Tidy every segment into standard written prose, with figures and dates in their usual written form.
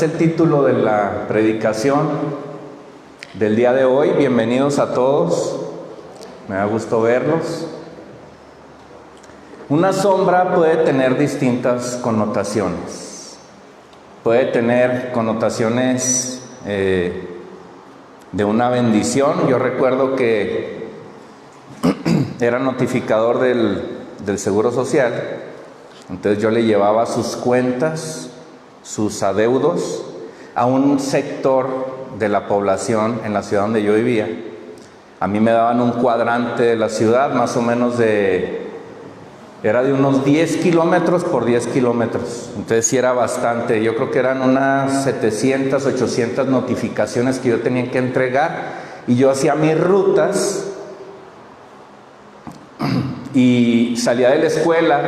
Es el título de la predicación del día de hoy. Bienvenidos a todos, me da gusto verlos. Una sombra puede tener distintas connotaciones. Puede tener connotaciones de una bendición. Yo recuerdo que era notificador del Seguro Social, entonces yo le llevaba sus cuentas, sus adeudos a un sector de la población en la ciudad donde yo vivía. A mí me daban un cuadrante de la ciudad, más o menos era de unos 10 kilómetros por 10 kilómetros. Entonces sí era bastante. Yo creo que eran unas 700, 800 notificaciones que yo tenía que entregar. Y yo hacía mis rutas y salía de la escuela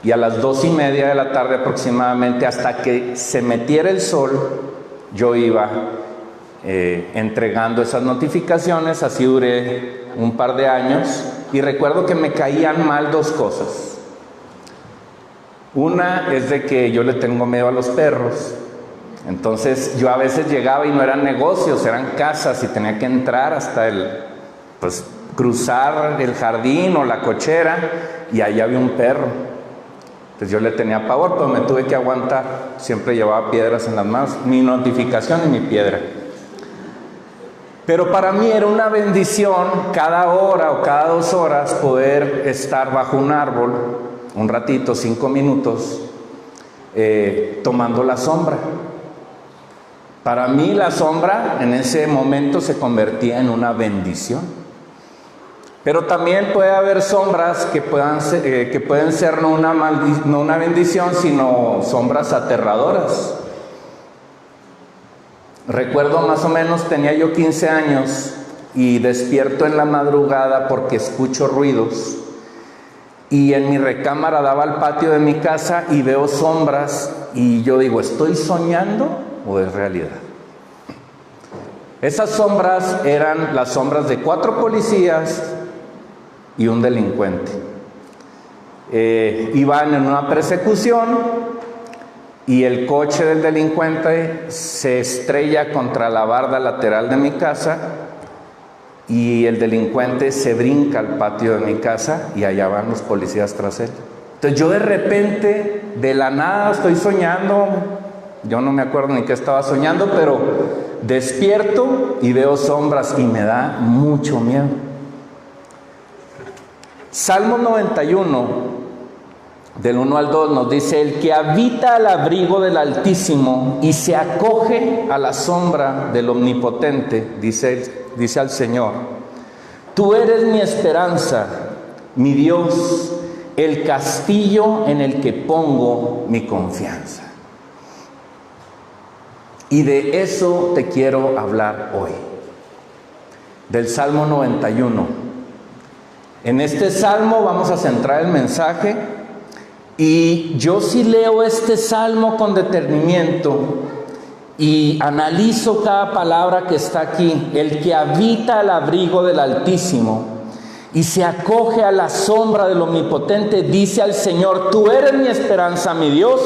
y a las 2:30 de la tarde aproximadamente, hasta que se metiera el sol, yo iba entregando esas notificaciones. Así duré un par de años. Y recuerdo que me caían mal dos cosas. Una es de que yo le tengo miedo a los perros. Entonces yo a veces llegaba y no eran negocios, eran casas, y tenía que entrar hasta cruzar el jardín o la cochera, y ahí había un perro. Entonces yo le tenía pavor, pero me tuve que aguantar. Siempre llevaba piedras en las manos, mi notificación y mi piedra. Pero para mí era una bendición cada hora o cada 2 horas poder estar bajo un árbol un ratito, 5 minutos, tomando la sombra. Para mí la sombra en ese momento se convertía en una bendición. Pero también puede haber sombras que pueden ser no una bendición, sino sombras aterradoras. Recuerdo más o menos, tenía yo 15 años y despierto en la madrugada porque escucho ruidos, y en mi recámara daba al patio de mi casa y veo sombras, y yo digo, ¿estoy soñando o es realidad? Esas sombras eran las sombras de 4 policías y un delincuente. Iban en una persecución y el coche del delincuente se estrella contra la barda lateral de mi casa, y el delincuente se brinca al patio de mi casa y allá van los policías tras él. Entonces yo de repente, de la nada, estoy soñando, yo no me acuerdo ni qué estaba soñando, pero despierto y veo sombras y me da mucho miedo. Salmo 91, del 1 al 2 nos dice: el que habita al abrigo del Altísimo y se acoge a la sombra del Omnipotente, dice al Señor, tú eres mi esperanza, mi Dios, el castillo en el que pongo mi confianza. Y de eso te quiero hablar hoy, del Salmo 91. En este salmo vamos a centrar el mensaje. Y yo sí leo este salmo con detenimiento y analizo cada palabra que está aquí. El que habita al abrigo del Altísimo y se acoge a la sombra del Omnipotente, dice al Señor, tú eres mi esperanza, mi Dios,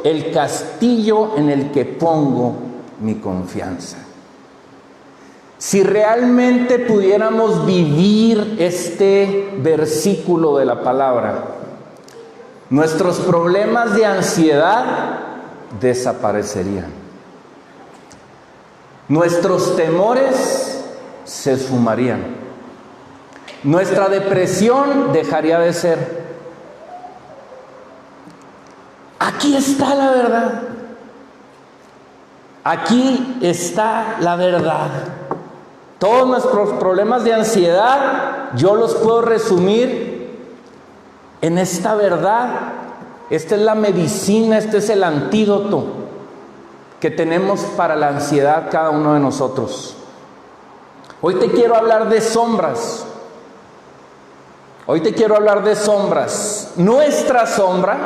el castillo en el que pongo mi confianza. Si realmente pudiéramos vivir este versículo de la palabra, nuestros problemas de ansiedad desaparecerían. Nuestros temores se esfumarían. Nuestra depresión dejaría de ser. Aquí está la verdad. Aquí está la verdad. Todos nuestros problemas de ansiedad, yo los puedo resumir en esta verdad. Esta es la medicina, este es el antídoto que tenemos para la ansiedad cada uno de nosotros. Hoy te quiero hablar de sombras. Hoy te quiero hablar de sombras. Nuestra sombra.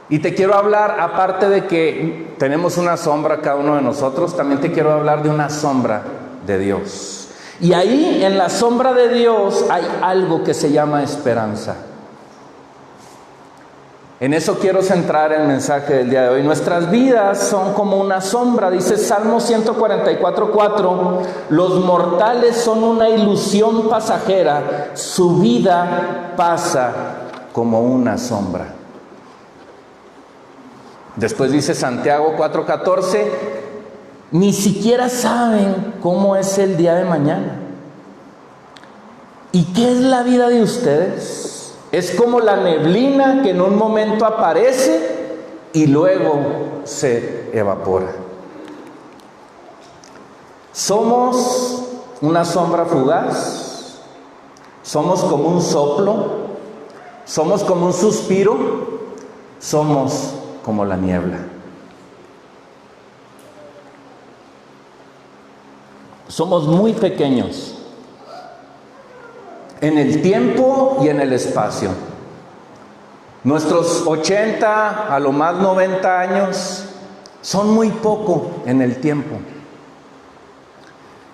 Y te quiero hablar, aparte de que tenemos una sombra cada uno de nosotros, también te quiero hablar de una sombra de Dios. Y ahí en la sombra de Dios hay algo que se llama esperanza. En eso quiero centrar el mensaje del día de hoy. Nuestras vidas son como una sombra, dice Salmo 144:4. Los mortales son una ilusión pasajera, su vida pasa como una sombra. Después dice Santiago 4:14, ni siquiera saben cómo es el día de mañana. ¿Y qué es la vida de ustedes? Es como la neblina que en un momento aparece y luego se evapora. Somos una sombra fugaz, somos como un soplo, somos como un suspiro, somos como la niebla. Somos muy pequeños en el tiempo y en el espacio. Nuestros 80, a lo más 90 años, son muy poco en el tiempo.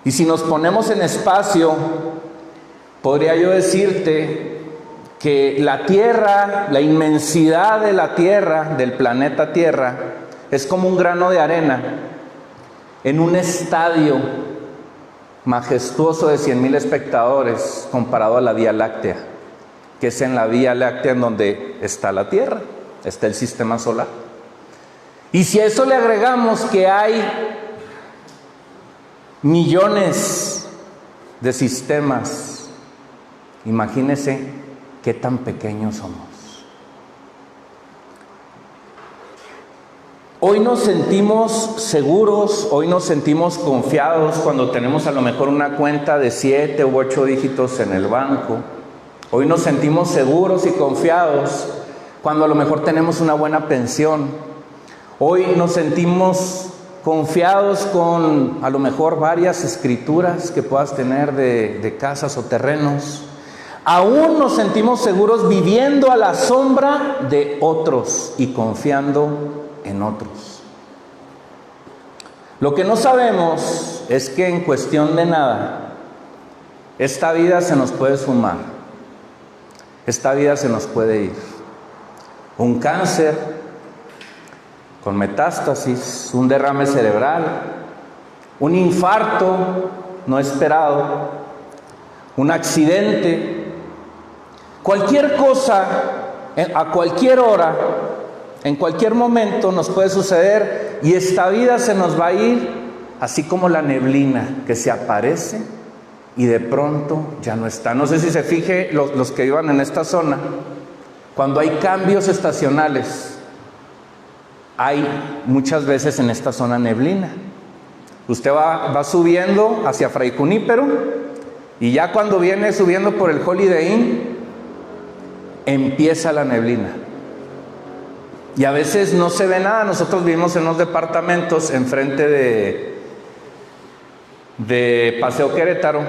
Y si nos ponemos en espacio, podría yo decirte que la Tierra, la inmensidad de la Tierra, del planeta Tierra, es como un grano de arena en un estadio majestuoso de 100,000 espectadores comparado a la Vía Láctea, que es en la Vía Láctea en donde está la Tierra, está el sistema solar. Y si a eso le agregamos que hay millones de sistemas, imagínese qué tan pequeños somos. Hoy nos sentimos seguros, hoy nos sentimos confiados cuando tenemos a lo mejor una cuenta de 7 u 8 dígitos en el banco. Hoy nos sentimos seguros y confiados cuando a lo mejor tenemos una buena pensión. Hoy nos sentimos confiados con a lo mejor varias escrituras que puedas tener de casas o terrenos. Aún nos sentimos seguros viviendo a la sombra de otros y confiando en otros. Lo que no sabemos es que en cuestión de nada, esta vida se nos puede sumar, esta vida se nos puede ir. Un cáncer con metástasis, un derrame cerebral, un infarto no esperado, un accidente, cualquier cosa, a cualquier hora, en cualquier momento nos puede suceder y esta vida se nos va a ir así como la neblina que se aparece y de pronto ya no está. No sé si se fije los que vivan en esta zona, cuando hay cambios estacionales, hay muchas veces en esta zona neblina. Usted va subiendo hacia Fray Junípero y ya cuando viene subiendo por el Holiday Inn, empieza la neblina. Y a veces no se ve nada. Nosotros vivimos en unos departamentos enfrente de Paseo Querétaro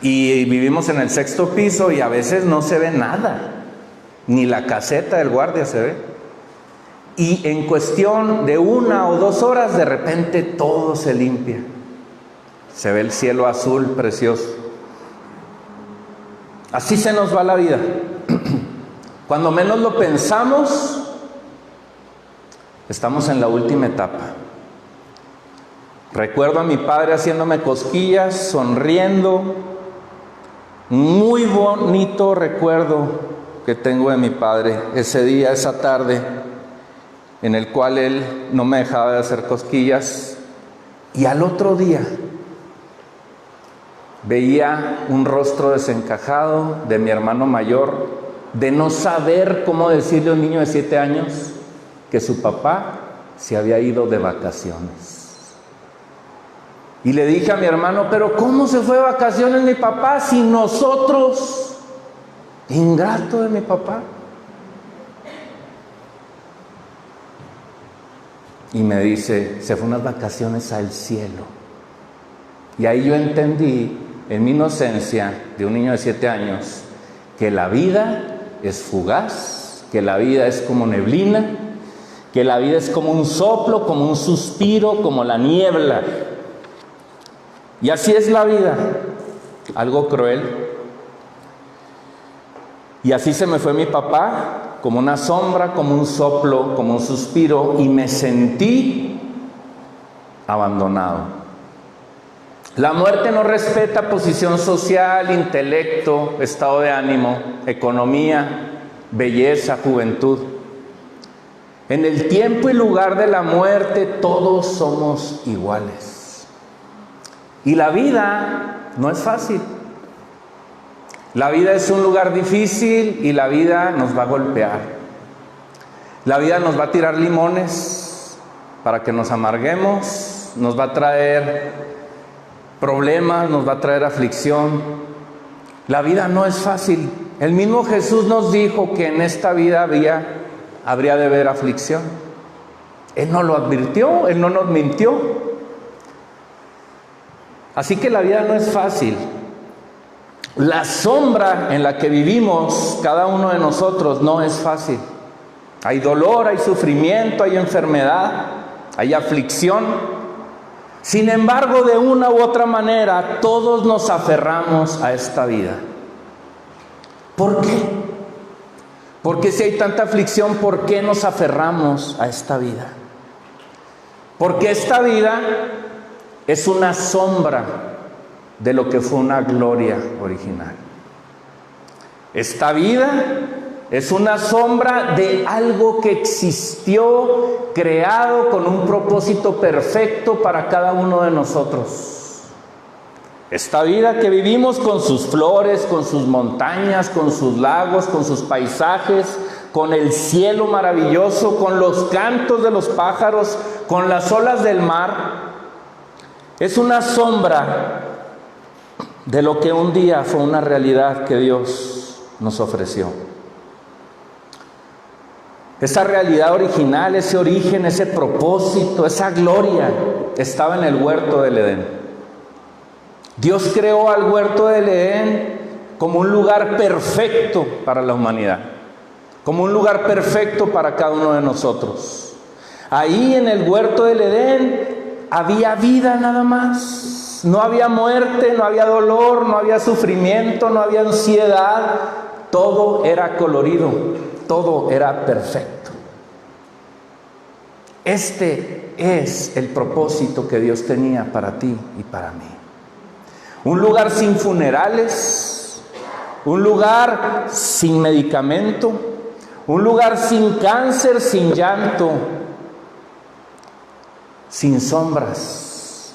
y vivimos en el 6º piso y a veces no se ve nada, ni la caseta del guardia se ve. Y en cuestión de 1 o 2 horas de repente todo se limpia, se ve el cielo azul precioso. Así se nos va la vida. Cuando menos lo pensamos, estamos en la última etapa. Recuerdo a mi padre haciéndome cosquillas, sonriendo. Muy bonito recuerdo que tengo de mi padre ese día, esa tarde, en el cual él no me dejaba de hacer cosquillas. Y al otro día veía un rostro desencajado de mi hermano mayor, de no saber cómo decirle a un niño de 7 años que su papá se había ido de vacaciones. Y le dije a mi hermano, pero ¿cómo se fue de vacaciones mi papá si nosotros, ingrato de mi papá? Y me dice, se fue unas vacaciones al cielo. Y ahí yo entendí, en mi inocencia de un niño de 7 años, que la vida es fugaz, que la vida es como neblina, que la vida es como un soplo, como un suspiro, como la niebla. Y así es la vida, algo cruel. Y así se me fue mi papá como una sombra, como un soplo, como un suspiro, y me sentí abandonado. La muerte no respeta posición social, intelecto, estado de ánimo, economía, belleza, juventud. En el tiempo y lugar de la muerte todos somos iguales. Y la vida no es fácil. La vida es un lugar difícil y la vida nos va a golpear. La vida nos va a tirar limones para que nos amarguemos, nos va a traer problemas, nos va a traer aflicción. La vida no es fácil. El mismo Jesús nos dijo que en esta vida habría de haber aflicción. Él nos lo advirtió, Él no nos mintió. Así que la vida no es fácil. La sombra en la que vivimos cada uno de nosotros no es fácil. Hay dolor, hay sufrimiento, hay enfermedad, hay aflicción. Sin embargo, de una u otra manera, todos nos aferramos a esta vida. ¿Por qué? Porque si hay tanta aflicción, ¿por qué nos aferramos a esta vida? Porque esta vida es una sombra de lo que fue una gloria original. Esta vida es una sombra de algo que existió, creado con un propósito perfecto para cada uno de nosotros. Esta vida que vivimos con sus flores, con sus montañas, con sus lagos, con sus paisajes, con el cielo maravilloso, con los cantos de los pájaros, con las olas del mar, es una sombra de lo que un día fue una realidad que Dios nos ofreció. Esa realidad original, ese origen, ese propósito, esa gloria estaba en el huerto del Edén. Dios creó al huerto del Edén como un lugar perfecto para la humanidad, como un lugar perfecto para cada uno de nosotros. Ahí en el huerto del Edén había vida nada más. No había muerte, no había dolor, no había sufrimiento, no había ansiedad. Todo era colorido, todo era perfecto. Este es el propósito que Dios tenía para ti y para mí. Un lugar sin funerales, un lugar sin medicamento, un lugar sin cáncer, sin llanto, sin sombras,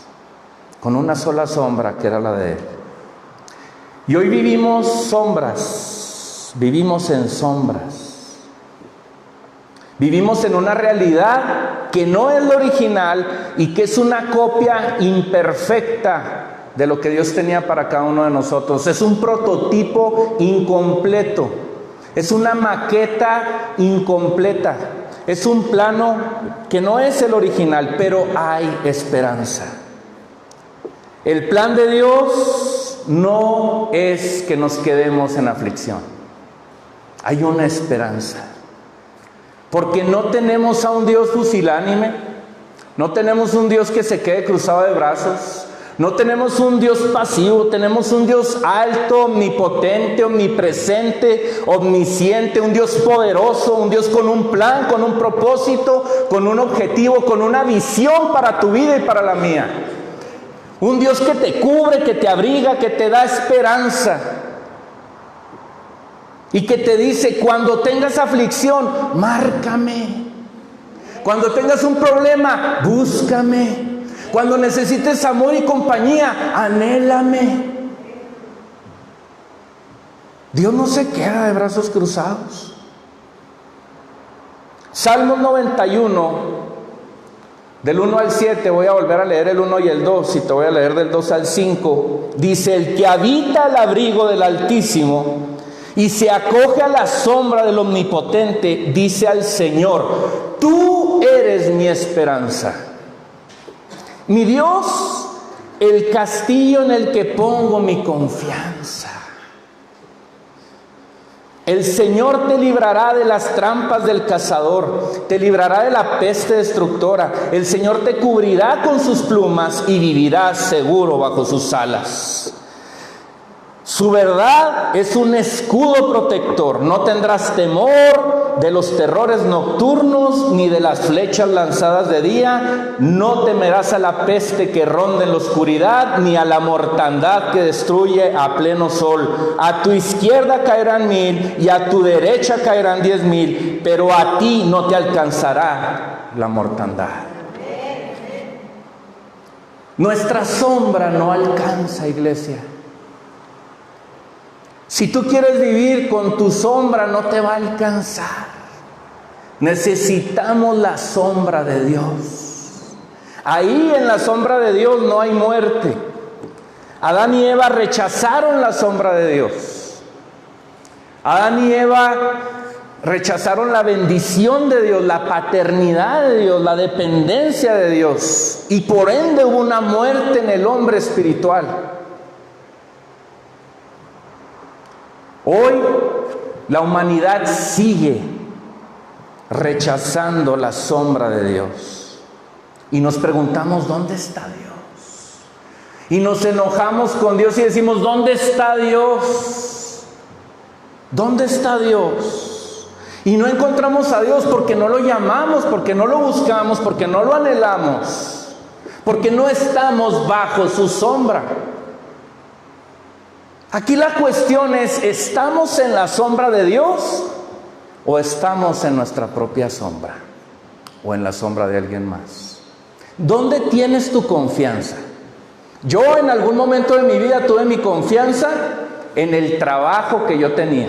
con una sola sombra que era la de Él. Y hoy vivimos sombras, vivimos en sombras. Vivimos en una realidad que no es lo original y que es una copia imperfecta de lo que Dios tenía para cada uno de nosotros. Es un prototipo incompleto, es una maqueta incompleta, es un plano que no es el original, pero hay esperanza. El plan de Dios no es que nos quedemos en aflicción. Hay una esperanza. Porque no tenemos a un Dios pusilánime, no tenemos un Dios que se quede cruzado de brazos, no tenemos un Dios pasivo, tenemos un Dios alto, omnipotente, omnipresente, omnisciente, un Dios poderoso, un Dios con un plan, con un propósito, con un objetivo, con una visión para tu vida y para la mía. Un Dios que te cubre, que te abriga, que te da esperanza. Y que te dice, cuando tengas aflicción, márcame. Cuando tengas un problema, búscame. Cuando necesites amor y compañía, anhélame. Dios no se queda de brazos cruzados. Salmos 91, del 1 al 7, voy a volver a leer el 1 y el 2, y te voy a leer del 2 al 5. Dice, el que habita al abrigo del Altísimo y se acoge a la sombra del Omnipotente, dice al Señor, tú eres mi esperanza. Mi Dios, el castillo en el que pongo mi confianza. El Señor te librará de las trampas del cazador, te librará de la peste destructora. El Señor te cubrirá con sus plumas y vivirás seguro bajo sus alas. Su verdad es un escudo protector, no tendrás temor de los terrores nocturnos, ni de las flechas lanzadas de día. No temerás a la peste que ronda en la oscuridad, ni a la mortandad que destruye a pleno sol. A tu izquierda caerán 1000 y a tu derecha caerán 10,000, pero a ti no te alcanzará la mortandad. Nuestra sombra no alcanza, iglesia. Si tú quieres vivir con tu sombra, no te va a alcanzar. Necesitamos la sombra de Dios. Ahí en la sombra de Dios no hay muerte. Adán y Eva rechazaron la sombra de Dios. Adán y Eva rechazaron la bendición de Dios, la paternidad de Dios, la dependencia de Dios. Y por ende hubo una muerte en el hombre espiritual. Hoy la humanidad sigue rechazando la sombra de Dios. Y nos preguntamos, ¿dónde está Dios? Y nos enojamos con Dios y decimos, ¿dónde está Dios? ¿Dónde está Dios? Y no encontramos a Dios porque no lo llamamos, porque no lo buscamos, porque no lo anhelamos, porque no estamos bajo su sombra. Aquí la cuestión es, ¿estamos en la sombra de Dios o estamos en nuestra propia sombra o en la sombra de alguien más? ¿Dónde tienes tu confianza? Yo en algún momento de mi vida tuve mi confianza en el trabajo que yo tenía.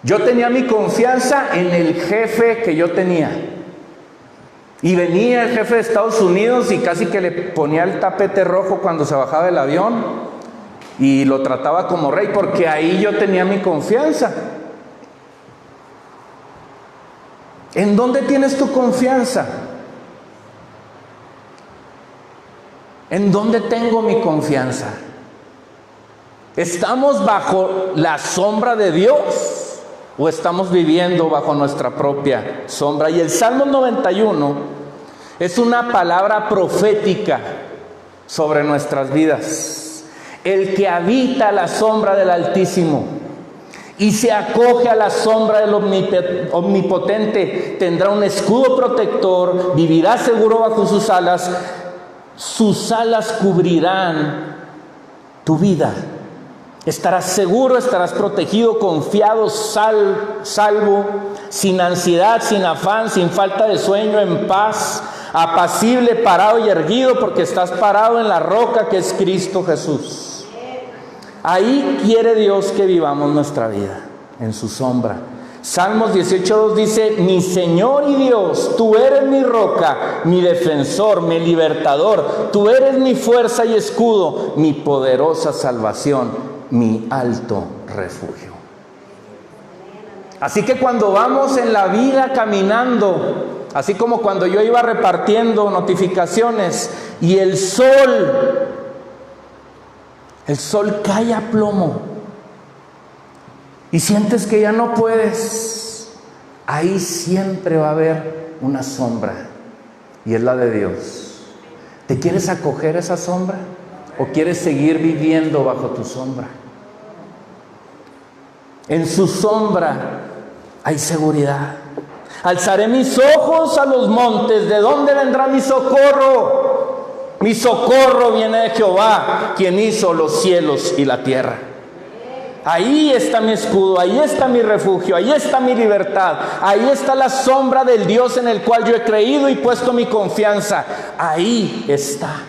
Yo tenía mi confianza en el jefe que yo tenía. Y venía el jefe de Estados Unidos y casi que le ponía el tapete rojo cuando se bajaba del avión. Y lo trataba como rey, porque ahí yo tenía mi confianza. ¿En dónde tienes tu confianza? ¿En dónde tengo mi confianza? ¿Estamos bajo la sombra de Dios o estamos viviendo bajo nuestra propia sombra? Y el Salmo 91 es una palabra profética sobre nuestras vidas. El que habita la sombra del Altísimo y se acoge a la sombra del Omnipotente tendrá un escudo protector, vivirá seguro bajo sus alas cubrirán tu vida. Estarás seguro, estarás protegido, confiado, salvo, sin ansiedad, sin afán, sin falta de sueño, en paz, apacible, parado y erguido, porque estás parado en la roca que es Cristo Jesús. Ahí quiere Dios que vivamos nuestra vida, en su sombra. Salmos 18:2 dice, mi Señor y Dios, tú eres mi roca, mi defensor, mi libertador, tú eres mi fuerza y escudo, mi poderosa salvación, mi alto refugio. Así que cuando vamos en la vida caminando, así como cuando yo iba repartiendo notificaciones y el sol cae a plomo y sientes que ya no puedes, ahí siempre va a haber una sombra y es la de Dios. ¿Te quieres acoger a esa sombra o quieres seguir viviendo bajo tu sombra? En su sombra hay seguridad. Alzaré mis ojos a los montes, ¿de dónde vendrá mi socorro? Mi socorro viene de Jehová, quien hizo los cielos y la tierra. Ahí está mi escudo, ahí está mi refugio, ahí está mi libertad, ahí está la sombra del Dios en el cual yo he creído y puesto mi confianza. Ahí está.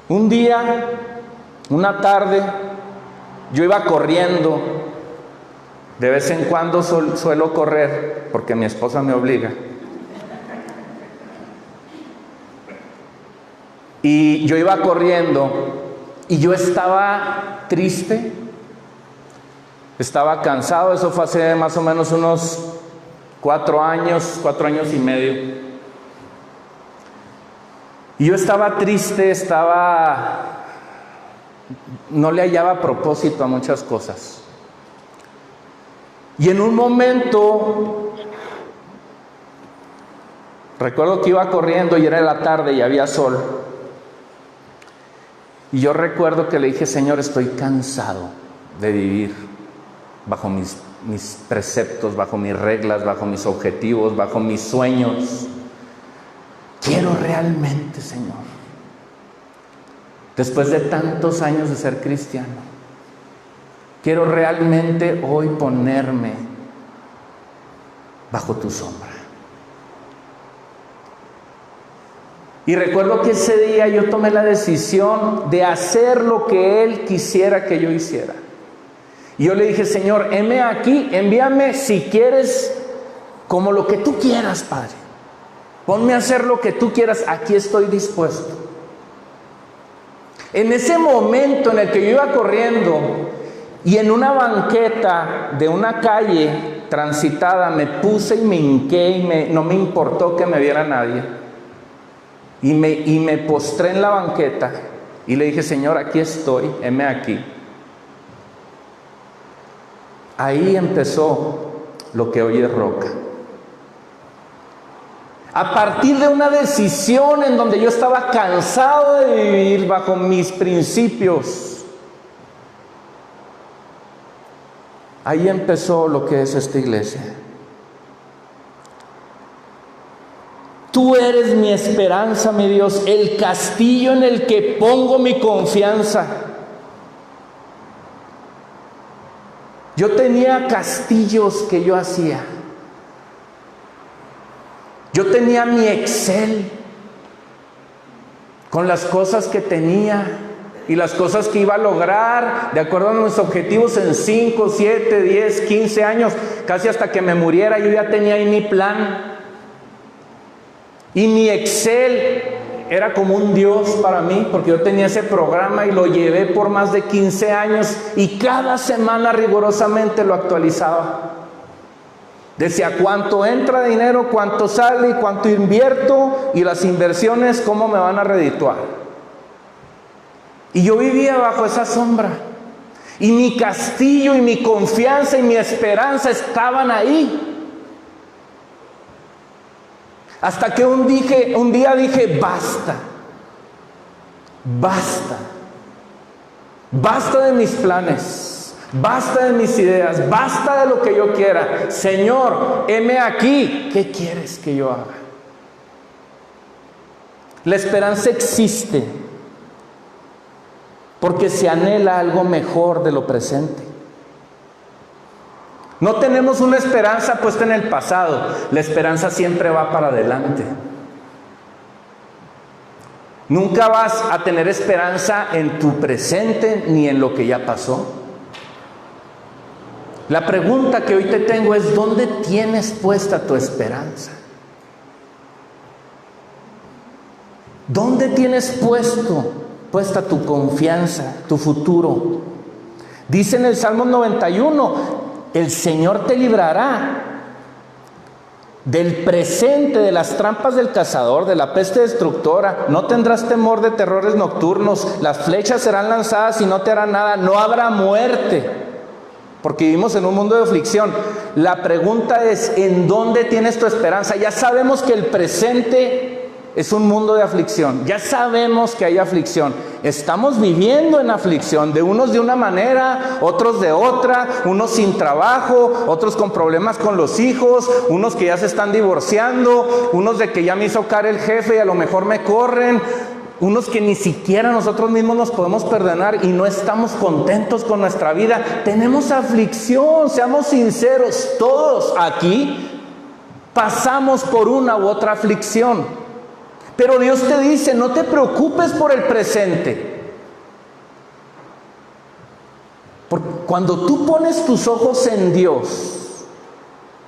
Un día, una tarde, yo iba corriendo. De vez en cuando suelo correr porque mi esposa me obliga. Y yo iba corriendo y yo estaba triste, estaba cansado. Eso fue hace más o menos unos 4 años y medio. Y yo estaba triste, no le hallaba propósito a muchas cosas. Y en un momento, recuerdo que iba corriendo y era la tarde y había sol. Y yo recuerdo que le dije, Señor, estoy cansado de vivir bajo mis preceptos, bajo mis reglas, bajo mis objetivos, bajo mis sueños. Quiero realmente, Señor, después de tantos años de ser cristiano, quiero realmente hoy ponerme bajo tu sombra. Y recuerdo que ese día yo tomé la decisión de hacer lo que Él quisiera que yo hiciera. Y yo le dije, Señor, heme aquí, envíame si quieres, como lo que tú quieras, Padre. Ponme a hacer lo que tú quieras, aquí estoy dispuesto. En ese momento en el que yo iba corriendo y en una banqueta de una calle transitada me puse y me hinqué y no me importó que me viera nadie. Y me postré en la banqueta y le dije, Señor, aquí estoy, heme aquí. Ahí empezó lo que hoy es Roca. A partir de una decisión en donde yo estaba cansado de vivir bajo mis principios, ahí empezó lo que es esta iglesia. Tú eres mi esperanza, mi Dios, el castillo en el que pongo mi confianza. Yo tenía castillos que yo hacía. Yo tenía mi Excel con las cosas que tenía y las cosas que iba a lograr de acuerdo a mis objetivos en 5, 7, 10, 15 años, casi hasta que me muriera. Yo ya tenía ahí mi plan. Y mi Excel era como un Dios para mí, porque yo tenía ese programa y lo llevé por más de 15 años y cada semana rigurosamente lo actualizaba. Decía cuánto entra de dinero, cuánto sale y cuánto invierto, y las inversiones cómo me van a redituar. Y yo vivía bajo esa sombra. Y mi castillo y mi confianza y mi esperanza estaban ahí. Hasta que un día dije, basta. Basta. Basta de mis planes. Basta de mis ideas, basta de lo que yo quiera. Señor, heme aquí. ¿Qué quieres que yo haga? La esperanza existe porque se anhela algo mejor de lo presente. No tenemos una esperanza puesta en el pasado. La esperanza siempre va para adelante. Nunca vas a tener esperanza en tu presente ni en lo que ya pasó. La pregunta que hoy te tengo es, ¿dónde tienes puesta tu esperanza? ¿Dónde tienes puesta tu confianza, tu futuro? Dice en el Salmo 91, el Señor te librará del presente, de las trampas del cazador, de la peste destructora. No tendrás temor de terrores nocturnos. Las flechas serán lanzadas y no te harán nada. No habrá muerte, porque vivimos en un mundo de aflicción. La pregunta es, ¿en dónde tienes tu esperanza? Ya sabemos que el presente es un mundo de aflicción. Ya sabemos que hay aflicción. Estamos viviendo en aflicción, de unos de una manera, otros de otra, unos sin trabajo, otros con problemas con los hijos, unos que ya se están divorciando, unos de que ya me hizo cara el jefe y a lo mejor me corren, unos que ni siquiera nosotros mismos nos podemos perdonar y no estamos contentos con nuestra vida. Tenemos aflicción, seamos sinceros, todos aquí pasamos por una u otra aflicción. Pero Dios te dice, no te preocupes por el presente. Porque cuando tú pones tus ojos en Dios,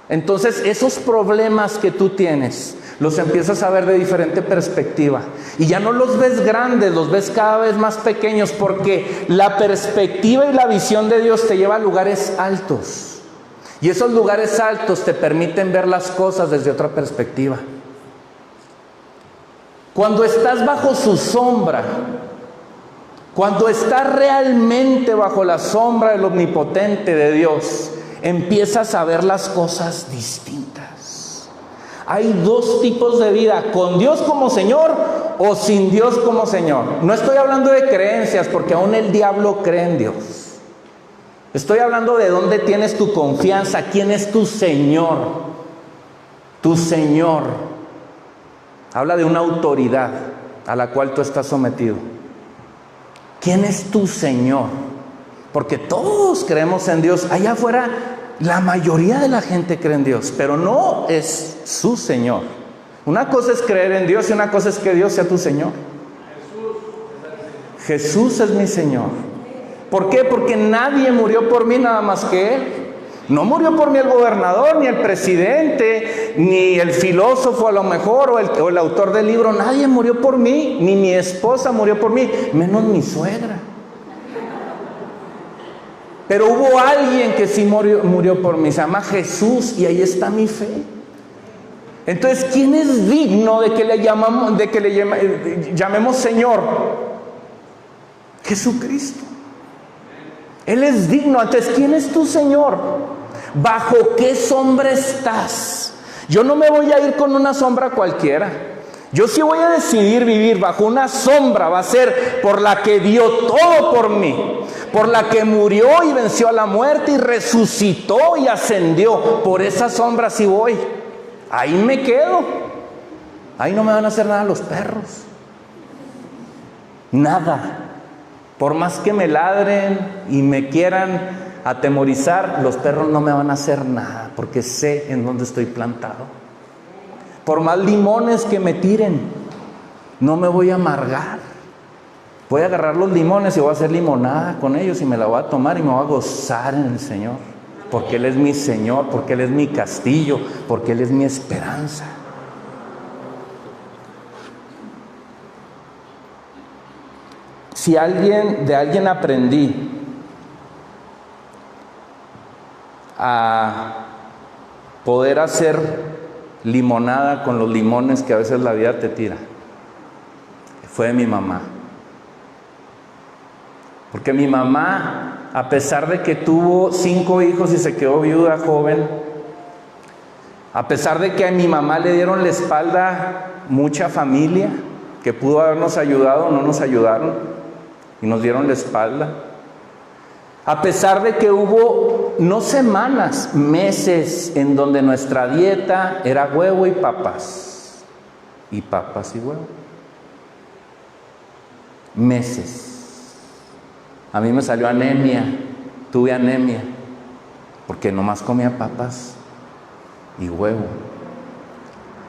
entonces esos problemas que tú tienes, los empiezas a ver de diferente perspectiva. Y ya no los ves grandes, los ves cada vez más pequeños, porque la perspectiva y la visión de Dios te lleva a lugares altos. Y esos lugares altos te permiten ver las cosas desde otra perspectiva. Cuando estás bajo su sombra, cuando estás realmente bajo la sombra del omnipotente de Dios, empiezas a ver las cosas distintas. Hay dos tipos de vida, con Dios como Señor o sin Dios como Señor. No estoy hablando de creencias, porque aún el diablo cree en Dios. Estoy hablando de dónde tienes tu confianza, quién es tu Señor. Tu Señor. Habla de una autoridad a la cual tú estás sometido. ¿Quién es tu Señor? Porque todos creemos en Dios. Allá afuera, la mayoría de la gente cree en Dios, pero no es su Señor. Una cosa es creer en Dios y una cosa es que Dios sea tu Señor. Jesús es mi Señor. ¿Por qué? Porque nadie murió por mí nada más que Él. No murió por mí el gobernador, ni el presidente, ni el filósofo a lo mejor, o el autor del libro. Nadie murió por mí, ni mi esposa murió por mí, menos mi suegra. Pero hubo alguien que sí murió por mí, se llama Jesús, y ahí está mi fe. Entonces, ¿quién es digno de que le llamemos Señor? Jesucristo. Él es digno. Entonces, ¿quién es tu Señor? ¿Bajo qué sombra estás? Yo no me voy a ir con una sombra cualquiera. Yo sí voy a decidir vivir bajo una sombra. Va a ser por la que dio todo por mí, por la que murió y venció a la muerte y resucitó y ascendió. Por esa sombra sí voy. Ahí me quedo. Ahí no me van a hacer nada los perros. Nada. Por más que me ladren y me quieran atemorizar, los perros no me van a hacer nada, porque sé en dónde estoy plantado. Por más limones que me tiren, no me voy a amargar. Voy a agarrar los limones y voy a hacer limonada con ellos y me la voy a tomar y me voy a gozar en el Señor. Porque Él es mi Señor, porque Él es mi castillo, porque Él es mi esperanza. Si de alguien aprendí a poder hacer limonada con los limones que a veces la vida te tira, fue de mi mamá. Porque mi mamá, a pesar de que tuvo 5 hijos y se quedó viuda joven, a pesar de que a mi mamá le dieron la espalda mucha familia que pudo habernos ayudado, no nos ayudaron y nos dieron la espalda. A pesar de que hubo no semanas, meses en donde nuestra dieta era huevo y papas. Y papas y huevo. Meses. A mí me salió anemia, tuve anemia, porque nomás comía papas y huevo.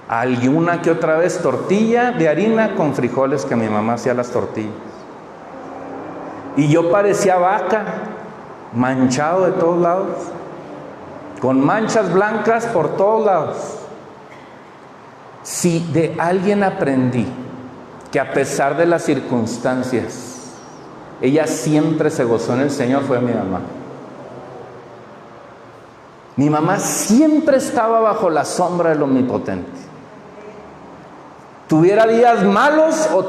Alguna que otra vez tortilla de harina con frijoles, que mi mamá hacía las tortillas. Y yo parecía vaca, manchado de todos lados, con manchas blancas por todos lados. Si de alguien aprendí que a pesar de las circunstancias, ella siempre se gozó en el Señor, fue mi mamá. Mi mamá siempre estaba bajo la sombra del Omnipotente. Tuviera días malos o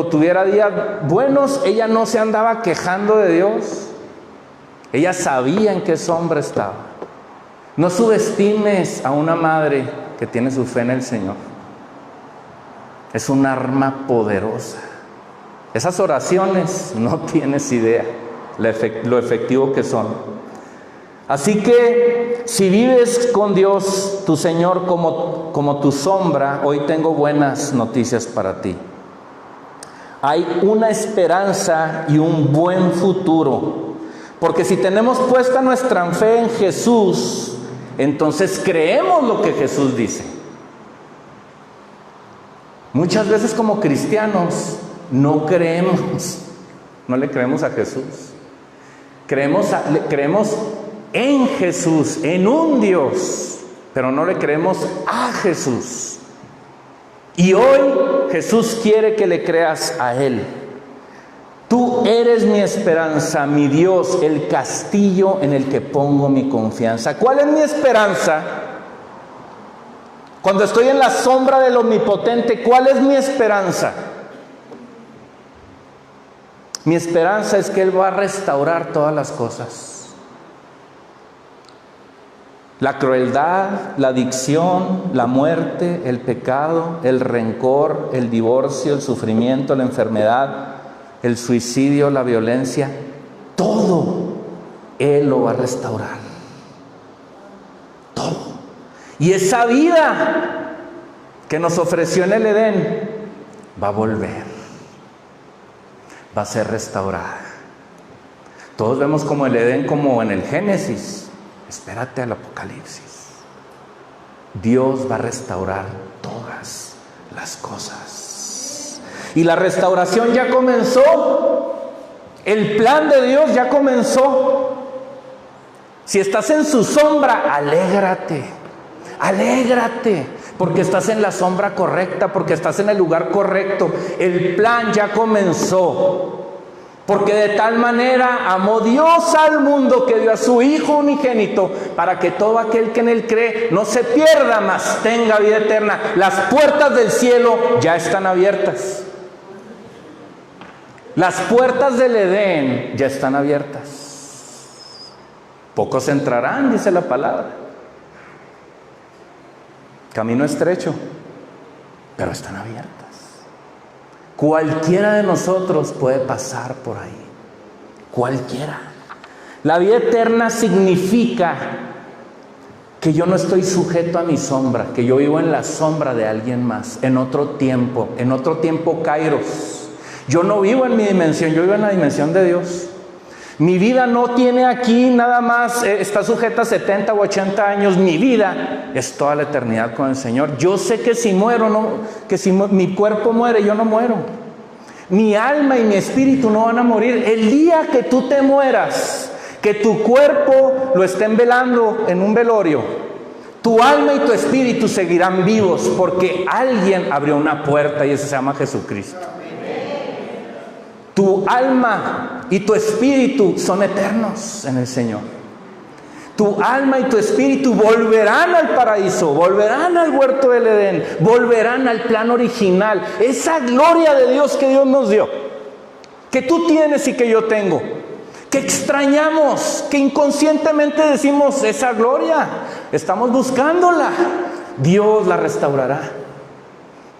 tuviera días buenos, ella no se andaba quejando de Dios. Ella sabía en qué sombra estaba. No subestimes a una madre que tiene su fe en el Señor. Es un arma poderosa. Esas oraciones no tienes idea lo efectivo que son. Así que si vives con Dios, tu Señor, como tu sombra, hoy tengo buenas noticias para ti. Hay una esperanza y un buen futuro. Porque si tenemos puesta nuestra fe en Jesús, entonces creemos lo que Jesús dice. Muchas veces como cristianos no creemos, no le creemos a Jesús. Creemos en Jesús, en un Dios, pero no le creemos a Jesús. Y hoy Jesús quiere que le creas a Él. Tú eres mi esperanza, mi Dios, el castillo en el que pongo mi confianza. ¿Cuál es mi esperanza? Cuando estoy en la sombra del Omnipotente, ¿cuál es mi esperanza? Mi esperanza es que Él va a restaurar todas las cosas. La crueldad, la adicción, la muerte, el pecado, el rencor, el divorcio, el sufrimiento, la enfermedad, el suicidio, la violencia, todo Él lo va a restaurar. Todo. Y esa vida que nos ofreció en el Edén va a volver, va a ser restaurada. Todos vemos como el Edén como en el Génesis. Espérate al Apocalipsis. Dios va a restaurar todas las cosas. Y la restauración ya comenzó. El plan de Dios ya comenzó. Si estás en su sombra, alégrate. Alégrate. Porque estás en la sombra correcta, porque estás en el lugar correcto. El plan ya comenzó. Porque de tal manera amó Dios al mundo que dio a su Hijo unigénito para que todo aquel que en Él cree no se pierda, mas tenga vida eterna. Las puertas del cielo ya están abiertas. Las puertas del Edén ya están abiertas. Pocos entrarán, dice la palabra. Camino estrecho, pero están abiertas. Cualquiera de nosotros puede pasar por ahí. Cualquiera. La vida eterna significa que yo no estoy sujeto a mi sombra, que yo vivo en la sombra de alguien más, en otro tiempo kairos. Yo no vivo en mi dimensión, yo vivo en la dimensión de Dios. Mi vida no tiene aquí nada más, está sujeta a 70 o 80 años. Mi vida es toda la eternidad con el Señor. Yo sé que si muero, que si mi cuerpo muere, yo no muero. Mi alma y mi espíritu no van a morir. El día que tú te mueras, que tu cuerpo lo estén velando en un velorio, tu alma y tu espíritu seguirán vivos porque alguien abrió una puerta y ese se llama Jesucristo. Tu alma y tu espíritu son eternos en el Señor. Tu alma y tu espíritu volverán al paraíso, volverán al huerto del Edén, volverán al plan original. Esa gloria de Dios que Dios nos dio, que tú tienes y que yo tengo, que extrañamos, que inconscientemente decimos esa gloria, estamos buscándola. Dios la restaurará.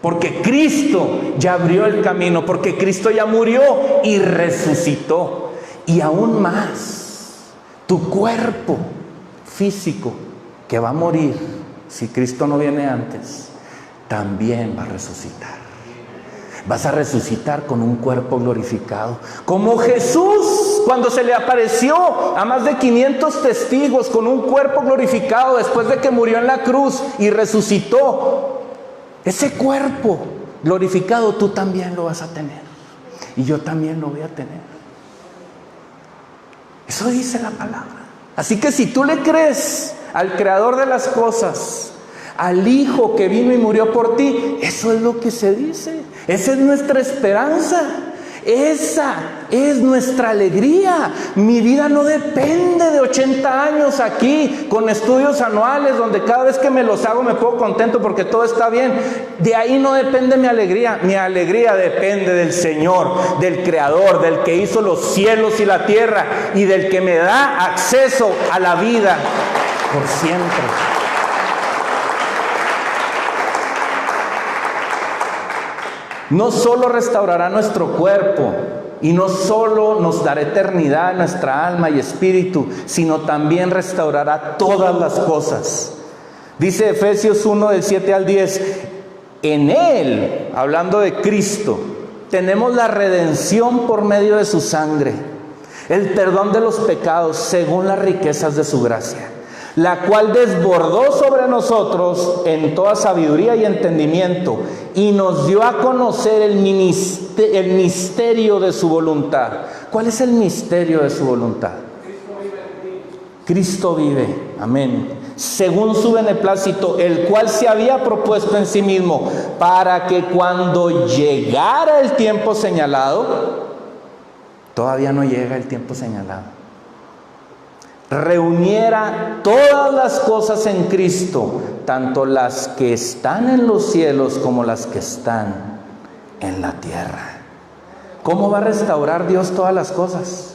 Porque Cristo ya abrió el camino, porque Cristo ya murió y resucitó. Y aún más, tu cuerpo físico que va a morir, si Cristo no viene antes, también va a resucitar. Vas a resucitar con un cuerpo glorificado. Como Jesús, cuando se le apareció a más de 500 testigos con un cuerpo glorificado después de que murió en la cruz y resucitó. Ese cuerpo glorificado tú también lo vas a tener. Y yo también lo voy a tener. Eso dice la palabra. Así que si tú le crees al creador de las cosas, al Hijo que vino y murió por ti, eso es lo que se dice. Esa es nuestra esperanza. Esa es nuestra alegría. Mi vida no depende de 80 años aquí con estudios anuales donde cada vez que me los hago me pongo contento porque todo está bien. De ahí no depende mi alegría. Mi alegría depende del Señor, del Creador, del que hizo los cielos y la tierra y del que me da acceso a la vida por siempre. No solo restaurará nuestro cuerpo y no solo nos dará eternidad en nuestra alma y espíritu, sino también restaurará todas las cosas. Dice Efesios 1 del 7 al 10, en Él, hablando de Cristo, tenemos la redención por medio de su sangre, el perdón de los pecados según las riquezas de su gracia, la cual desbordó sobre nosotros en toda sabiduría y entendimiento, y nos dio a conocer el misterio de su voluntad. ¿Cuál es el misterio de su voluntad? Cristo vive, amén. Según su beneplácito, el cual se había propuesto en sí mismo, para que cuando llegara el tiempo señalado, todavía no llega el tiempo señalado, reuniera todas las cosas en Cristo, tanto las que están en los cielos como las que están en la tierra. ¿Cómo va a restaurar Dios todas las cosas?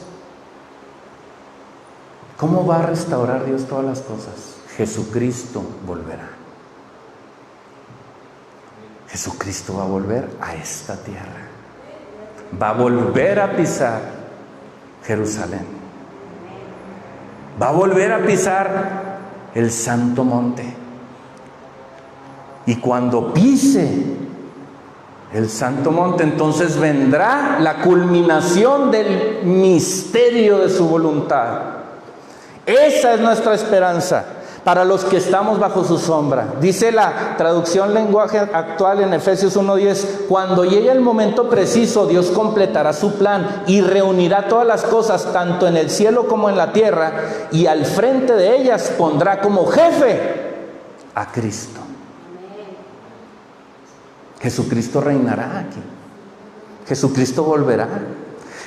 ¿Cómo va a restaurar Dios todas las cosas? Jesucristo volverá. Jesucristo va a volver a esta tierra. Va a volver a pisar Jerusalén. Va a volver a pisar el santo monte. Y cuando pise el santo monte, entonces vendrá la culminación del misterio de su voluntad. Esa es nuestra esperanza para los que estamos bajo su sombra. Dice la traducción lenguaje actual en Efesios 1:10: cuando llegue el momento preciso, Dios completará su plan y reunirá todas las cosas, tanto en el cielo como en la tierra, y al frente de ellas pondrá como jefe a Cristo. Jesucristo reinará aquí. Jesucristo volverá.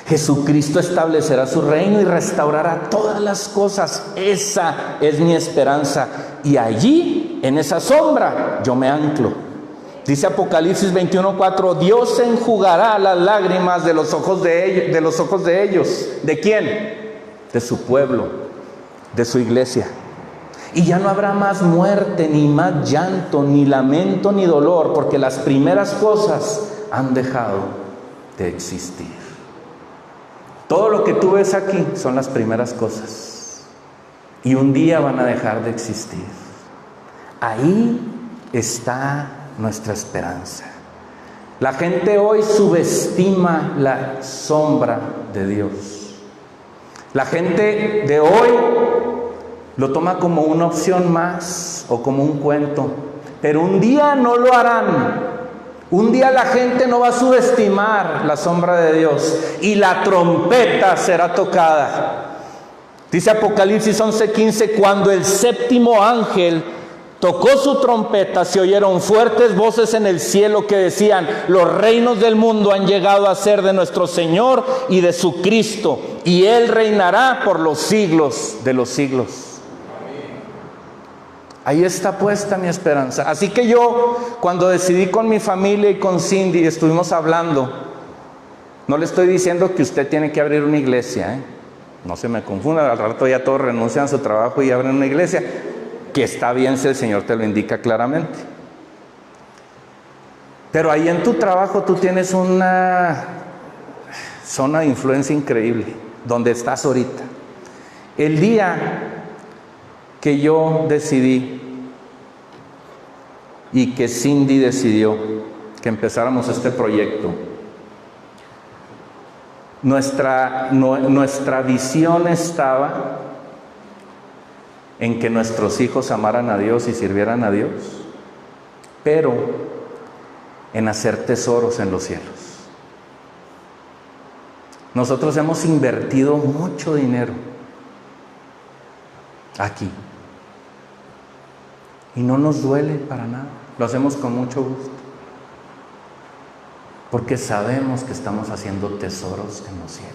Jesucristo establecerá su reino y restaurará todas las cosas. Esa es mi esperanza. Y allí, en esa sombra, yo me anclo. Dice Apocalipsis 21:4: Dios enjugará las lágrimas de los ojos de ellos. ¿De quién? De su pueblo, de su iglesia. Y ya no habrá más muerte, ni más llanto, ni lamento, ni dolor, porque las primeras cosas han dejado de existir. Todo lo que tú ves aquí son las primeras cosas. Y un día van a dejar de existir. Ahí está nuestra esperanza. La gente hoy subestima la sombra de Dios. La gente de hoy lo toma como una opción más o como un cuento, pero un día no lo harán. Un día la gente no va a subestimar la sombra de Dios y la trompeta será tocada. Dice Apocalipsis 11:15: cuando el séptimo ángel tocó su trompeta, se oyeron fuertes voces en el cielo que decían: los reinos del mundo han llegado a ser de nuestro Señor y de su Cristo, y Él reinará por los siglos de los siglos. Ahí está puesta mi esperanza. Así que yo, cuando decidí con mi familia y con Cindy, estuvimos hablando. No le estoy diciendo que usted tiene que abrir una iglesia, ¿eh? No se me confunda, al rato ya todos renuncian a su trabajo y abren una iglesia, que está bien si el Señor te lo indica claramente. Pero ahí en tu trabajo tú tienes una zona de influencia increíble, donde estás ahorita. El día que yo decidí y que Cindy decidió que empezáramos este proyecto, nuestra visión estaba en que nuestros hijos amaran a Dios y sirvieran a Dios, pero en hacer tesoros en los cielos. Nosotros hemos invertido mucho dinero aquí. Y no nos duele para nada. Lo hacemos con mucho gusto. Porque sabemos que estamos haciendo tesoros en los cielos.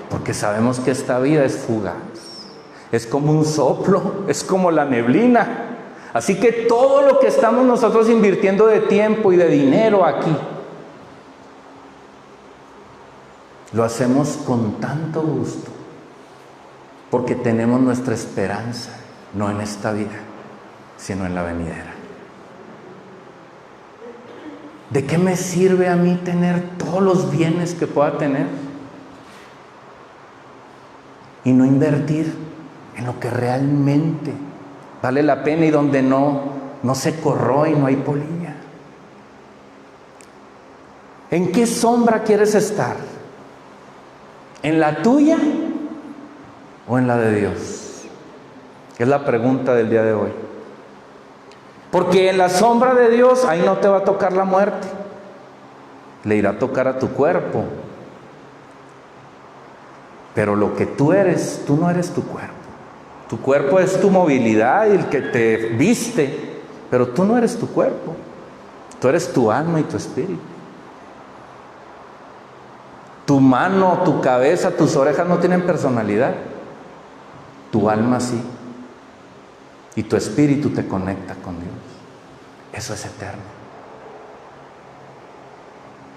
Porque sabemos que esta vida es fugaz. Es como un soplo, es como la neblina. Así que todo lo que estamos nosotros invirtiendo de tiempo y de dinero aquí, lo hacemos con tanto gusto. Porque tenemos nuestra esperanza, no en esta vida, sino en la venidera. ¿De qué me sirve a mí tener todos los bienes que pueda tener y no invertir en lo que realmente vale la pena y donde no se corroe y no hay polilla? ¿En qué sombra quieres estar? ¿En la tuya o en la de Dios? Es la pregunta del día de hoy. Porque en la sombra de Dios, ahí no te va a tocar la muerte. Le irá a tocar a tu cuerpo. Pero lo que tú eres, tú no eres tu cuerpo. Tu cuerpo es tu movilidad y el que te viste. Pero tú no eres tu cuerpo. Tú eres tu alma y tu espíritu. Tu mano, tu cabeza, tus orejas no tienen personalidad. Tu alma sí. Y tu espíritu te conecta con Dios. Eso es eterno.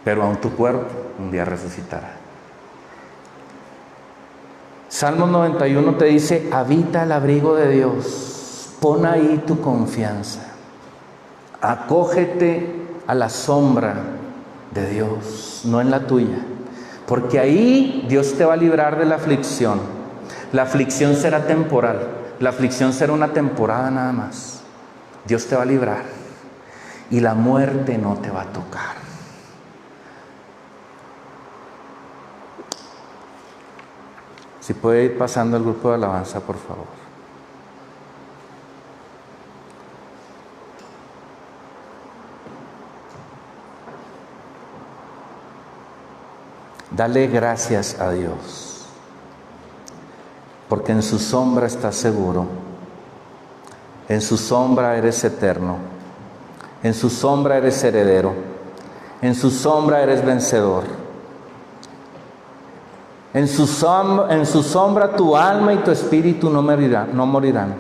Pero aún tu cuerpo un día resucitará. Salmos 91 te dice, habita al abrigo de Dios, pon ahí tu confianza, acógete a la sombra de Dios, no en la tuya, porque ahí Dios te va a librar de la aflicción. La aflicción será temporal, la aflicción será una temporada nada más. Dios te va a librar y la muerte no te va a tocar. Si puede ir pasando el grupo de alabanza, por favor. Dale gracias a Dios, porque en su sombra estás seguro, en su sombra eres eterno, en su sombra eres heredero, en su sombra eres vencedor. En su sombra tu alma y tu espíritu no morirán,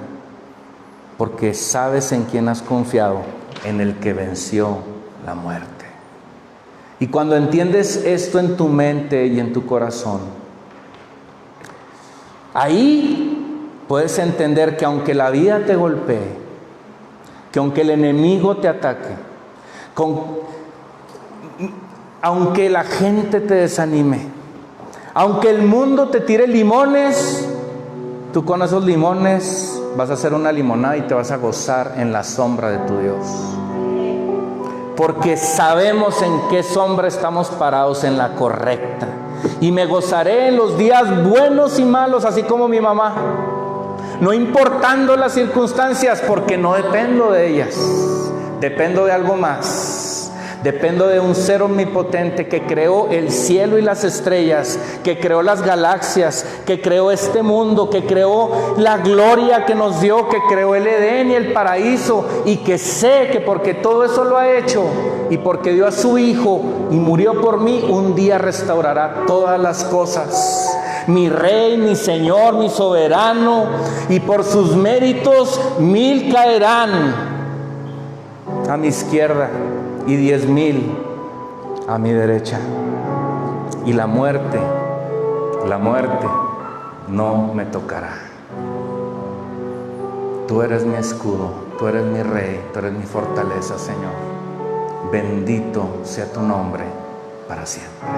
porque sabes en quién has confiado, en el que venció la muerte. Y cuando entiendes esto en tu mente y en tu corazón, ahí puedes entender que aunque la vida te golpee, que aunque el enemigo te ataque, aunque la gente te desanime, aunque el mundo te tire limones, tú con esos limones vas a hacer una limonada y te vas a gozar en la sombra de tu Dios. Porque sabemos en qué sombra estamos parados, en la correcta. Y me gozaré en los días buenos y malos, así como mi mamá. No importando las circunstancias, porque no dependo de ellas. Dependo de algo más. Dependo de un ser omnipotente que creó el cielo y las estrellas, que creó las galaxias, que creó este mundo, que creó la gloria que nos dio, que creó el Edén y el paraíso, y que sé que porque todo eso lo ha hecho y porque dio a su Hijo y murió por mí, un día restaurará todas las cosas. Mi Rey, mi Señor, mi soberano, y por sus méritos 1000 caerán a mi izquierda y 10,000 a mi derecha, y la muerte no me tocará. Tú eres mi escudo, tú eres mi Rey, tú eres mi fortaleza, Señor. Bendito sea tu nombre para siempre.